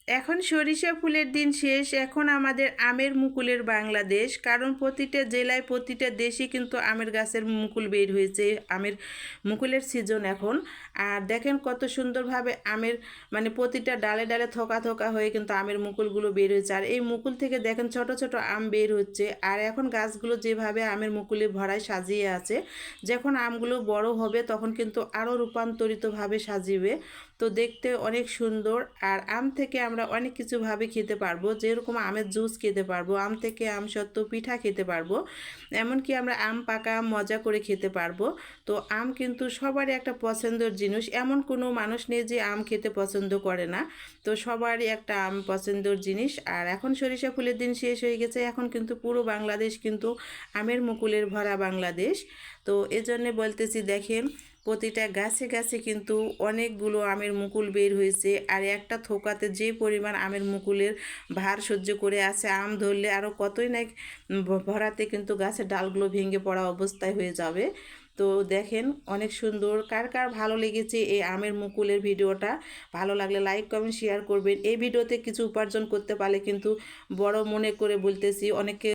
এখন সরিষা ফুলের দিন শেষ, এখন আমাদের আমের মুকুলের বাংলাদেশ। কারণ প্রতিটা জেলায় প্রতিটা দেশে কিন্তু আমের গাছের মুকুল বের হয়েছে, আমের মুকুলের সিজন এখন। আর দেখেন কত সুন্দরভাবে আমের মানে প্রতিটা ডালে ডালে থোকা থোকা হয়ে কিন্তু আমের মুকুলগুলো বের হয়েছে। আর এই মুকুল থেকে দেখেন ছোট ছোট আম বের হচ্ছে। আর এখন গাছগুলো যেভাবে আমের মুকুলে ভরায় সাজিয়ে আছে, যখন আমগুলো বড় হবে তখন কিন্তু আরও রূপান্তরিতভাবে সাজিবে। তো দেখতে অনেক সুন্দর। আর আম থেকে আমরা অনেক কিছুভাবে খেতে পারবো, যেরকম আমের জুস খেতে পারবো, আম থেকে আম সত্ত্ব পিঠা খেতে পারবো, এমনকি আমরা আম পাকা আম মজা করে খেতে পারবো। তো আম কিন্তু সবারই একটা পছন্দের জিনিস, এমন কোনো মানুষ নেই যে আম খেতে পছন্দ করে না। তো সবারই একটা আম পছন্দের জিনিস। আর এখন সরিষা ফুলের দিন শেষ হয়ে গেছে, এখন কিন্তু পুরো বাংলাদেশ কিন্তু আমের মুকুলের ভরা বাংলাদেশ। তো এজন্যে বলতেছি, দেখেন প্রতিটা গাছে গাছে কিন্তু অনেকগুলো আমের মুকুল বের হয়েছে। আর একটা থোকাতে যে পরিমাণ আমের মুকুলের ভার সহ্য করে আছে, আম ধরলে আরও কতই না ভরাতে কিন্তু গাছের ডালগুলো ভেঙে পড়া অবস্থায় হয়ে যাবে। তো দেখেন অনেক সুন্দর। কার কার ভালো লেগেছে এই আমের মুকুলের ভিডিওটা? ভালো লাগলে লাইক কমেন্ট শেয়ার করবেন। এই ভিডিওতে কিছু উপার্জন করতে পারলে কিন্তু বড় মনে করে বলতেছি, অনেকে